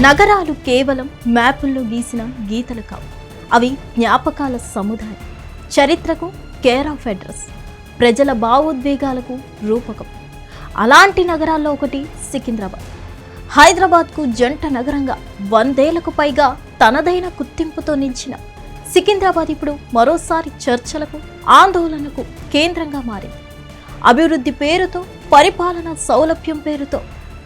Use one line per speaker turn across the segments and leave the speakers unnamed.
నగరాలు కేవలం మ్యాపుల్లో గీసిన గీతలు కావు. అవి జ్ఞాపకాల సముదాయం, చరిత్రకు కేర్ ఆఫ్ అడ్రస్, ప్రజల భావోద్వేగాలకు రూపకం. అలాంటి నగరాల్లో ఒకటి సికింద్రాబాద్. హైదరాబాద్కు జంట నగరంగా 100 ఏళ్లకు పైగా తనదైన గుర్తింపుతో నిలిచిన సికింద్రాబాద్ ఇప్పుడు మరోసారి చర్చలకు, ఆందోళనకు కేంద్రంగా మారింది. అభివృద్ధి పేరుతో, పరిపాలన సౌలభ్యం పేరుతో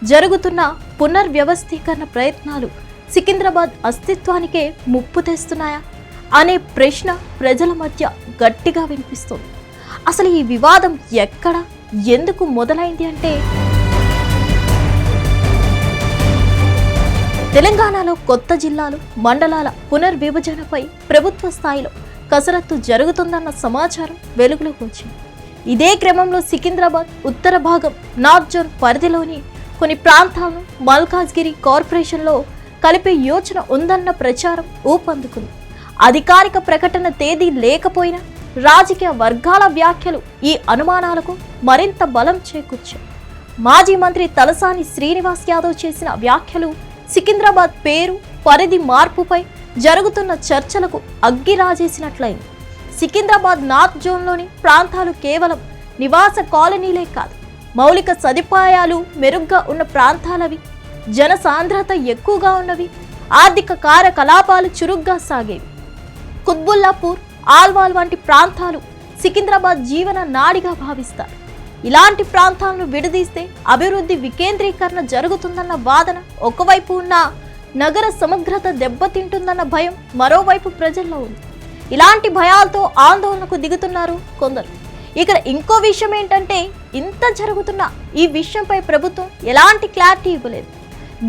జరుగుతున్న పునర్వ్యవస్థీకరణ ప్రయత్నాలు సికింద్రాబాద్ అస్తిత్వానికే ముప్పు తెస్తున్నాయా అనే ప్రశ్న ప్రజల మధ్య గట్టిగా వినిపిస్తోంది. అసలు ఈ వివాదం ఎక్కడ, ఎందుకు మొదలైంది అంటే, తెలంగాణలో కొత్త జిల్లాలు, మండలాల పునర్విభజనపై ప్రభుత్వ స్థాయిలో కసరత్తు జరుగుతుందన్న సమాచారం వెలుగులోకి వచ్చింది. ఇదే క్రమంలో సికింద్రాబాద్ ఉత్తర భాగం నార్త్ జోన్ పరిధిలోని కొన్ని ప్రాంతాలను మల్కాజ్గిరి కార్పొరేషన్లో కలిపే యోచన ఉందన్న ప్రచారం ఊపందుకుంది. అధికారిక ప్రకటన తేదీ లేకపోయినా రాజకీయ వర్గాల వ్యాఖ్యలు ఈ అనుమానాలకు మరింత బలం చేకూర్చాయి. మాజీ మంత్రి తలసాని శ్రీనివాస్ యాదవ్ చేసిన వ్యాఖ్యలు సికింద్రాబాద్ పేరు, పరిధి మార్పుపై జరుగుతున్న చర్చలకు అగ్గి రాజేసినట్లయింది. సికింద్రాబాద్ నార్త్ జోన్లోని ప్రాంతాలు కేవలం నివాస కాలనీలే కాదు, మౌలిక సదుపాయాలు మెరుగ్గా ఉన్న ప్రాంతాలవి, జనసాంద్రత ఎక్కువగా ఉన్నవి, ఆర్థిక కార్యకలాపాలు చురుగ్గా సాగేవి. కుత్బుల్లాపూర్, ఆల్వాల్ వంటి ప్రాంతాలు సికింద్రాబాద్ జీవన నాడిగా భావిస్తారు. ఇలాంటి ప్రాంతాలను విడదీస్తే అభివృద్ధి వికేంద్రీకరణ జరుగుతుందన్న వాదన ఒకవైపు ఉన్న, నగర సమగ్రత దెబ్బతింటుందన్న భయం మరోవైపు ప్రజల్లో ఉంది. ఇలాంటి భయాలతో ఆందోళనకు దిగుతున్నారు కొందరు. ఇక్కడ ఇంకో విషయం ఏంటంటే, ఇంత జరుగుతున్న ఈ విషయంపై ప్రభుత్వం ఎలాంటి క్లారిటీ ఇవ్వలేదు.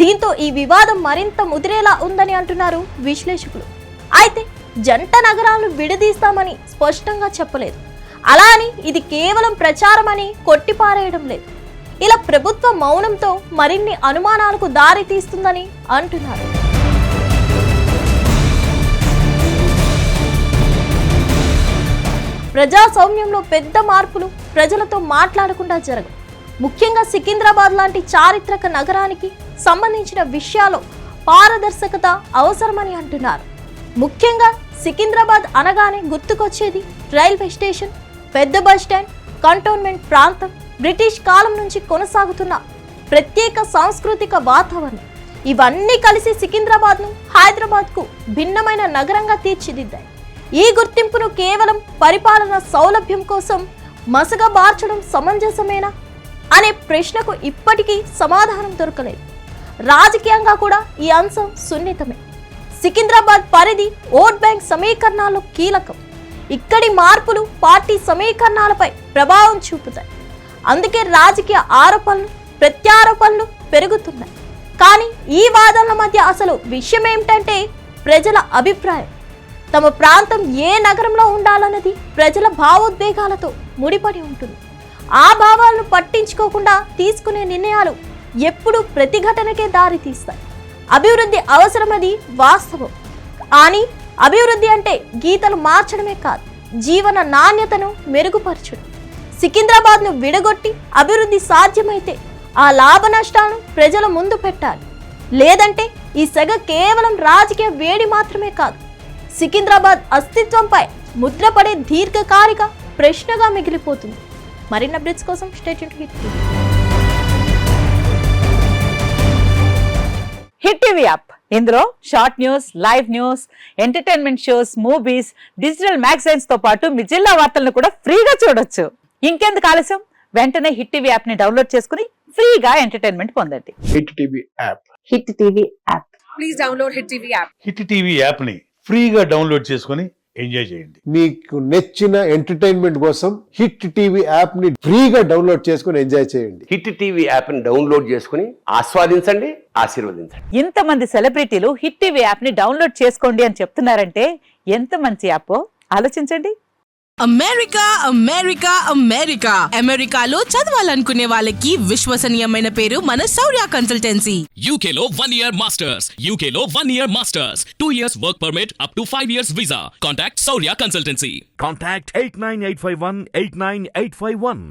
దీంతో ఈ వివాదం మరింత ముదిరేలా ఉందని అంటున్నారు విశ్లేషకులు. అయితే జంట నగరాలను విడదీస్తామని స్పష్టంగా చెప్పలేదు. అలా అని ఇది కేవలం ప్రచారం అని కొట్టిపారేయడం లేదు. ఇలా ప్రభుత్వ మౌనంతో మరిన్ని అనుమానాలకు దారి తీస్తుందని అంటున్నారు. ప్రజాస్వామ్యంలో పెద్ద మార్పులు ప్రజలతో మాట్లాడకుండా జరగవు. ముఖ్యంగా సికింద్రాబాద్ లాంటి చారిత్రక నగరానికి సంబంధించిన విషయాల్లో పారదర్శకత అవసరమని అంటున్నారు. ముఖ్యంగా సికింద్రాబాద్ అనగానే గుర్తుకొచ్చేది రైల్వే స్టేషన్, పెద్ద బస్ స్టాండ్, కంటోన్మెంట్ ప్రాంతం, బ్రిటిష్ కాలం నుంచి కొనసాగుతున్న ప్రత్యేక సాంస్కృతిక వాతావరణం. ఇవన్నీ కలిసి సికింద్రాబాద్ను హైదరాబాద్కు భిన్నమైన నగరంగా తీర్చిదిద్దాయి. ఈ గుర్తింపును కేవలం పరిపాలన సౌలభ్యం కోసం మసగబార్చడం సమంజసమేనా అనే ప్రశ్నకు ఇప్పటికీ సమాధానం దొరకలేదు. రాజకీయంగా కూడా ఈ అంశం సున్నితమే. సికింద్రాబాద్ పరిధి ఓట్ బ్యాంక్ సమీకరణాల్లో కీలకం. ఇక్కడి మార్పులు పార్టీ సమీకరణాలపై ప్రభావం చూపుతాయి. అందుకే రాజకీయ ఆరోపణలు, ప్రత్యారోపణలు పెరుగుతున్నాయి. కానీ ఈ వాదనల మధ్య అసలు విషయం ఏమిటంటే, ప్రజల అభిప్రాయం. తమ ప్రాంతం ఏ నగరంలో ఉండాలన్నది ప్రజల భావోద్వేగాలతో ముడిపడి ఉంటుంది. ఆ భావాలను పట్టించుకోకుండా తీసుకునే నిర్ణయాలు ఎప్పుడూ ప్రతిఘటనకే దారి తీస్తాయి. అభివృద్ధి అవసరమది వాస్తవం. కానీ అభివృద్ధి అంటే గీతలు మార్చడమే కాదు, జీవన నాణ్యతను మెరుగుపరచడం. సికింద్రాబాద్ను విడగొట్టి అభివృద్ధి సాధ్యమైతే ఆ లాభ నష్టాలను ప్రజల ముందు పెట్టాలి. లేదంటే ఈ సెగ కేవలం రాజకీయ వేడి మాత్రమే కాదు, సికింద్రాబాద్ అస్తిత్వంపై ముద్రపడే దీర్ఘకాలిక ప్రశ్నగా మిగిలిపోతుంది. మరిన్ని అప్డేట్స్ కోసం stay tuned to
hit TV app. ఇందులో short news, live news, entertainment shows, movies, digital magazines తో పాటు మీ జిల్లా వార్తలను కూడా ఫ్రీగా చూడొచ్చు. ఇంకెందుకు ఆలస్యం, వెంటనే హిట్ టీవీ యాప్ ని డౌన్లోడ్ చేసుకుని ఫ్రీగా ఎంటర్టైన్మెంట్ పొందండి.
Hit TV app.
Hit TV app.
Please download hit TV app.
Hit TV app ని ఫ్రీగా డౌన్లోడ్ చేసుకుని ఎంజాయ్ చేయండి.
మీకు నచ్చిన ఎంటర్టైన్మెంట్ కోసం హిట్ టీవీ యాప్ ని ఫ్రీగా డౌన్లోడ్ చేసుకుని ఎంజాయ్ చేయండి.
హిట్ టీవీ యాప్ ని డౌన్లోడ్ చేసుకుని ఆస్వాదించండి, ఆశీర్వదించండి.
ఇంతమంది సెలబ్రిటీలు హిట్ టీవీ యాప్ ని డౌన్లోడ్ చేసుకోండి అని చెప్తున్నారంటే ఎంత మంచి యాప్ ఆలోచించండి.
అమెరికా అమెరికా అమెరికా అమెరికాలో చదవాలనుకునే వాళ్ళకి విశ్వసనీయమైన పేరు మన శౌర్య కన్సల్టెన్సీ.
UK లో 1 year masters. UK లో 1 year masters. 2 years work permit up to 5 years visa. Contact Saurya Consultancy.
Contact 89851 89851.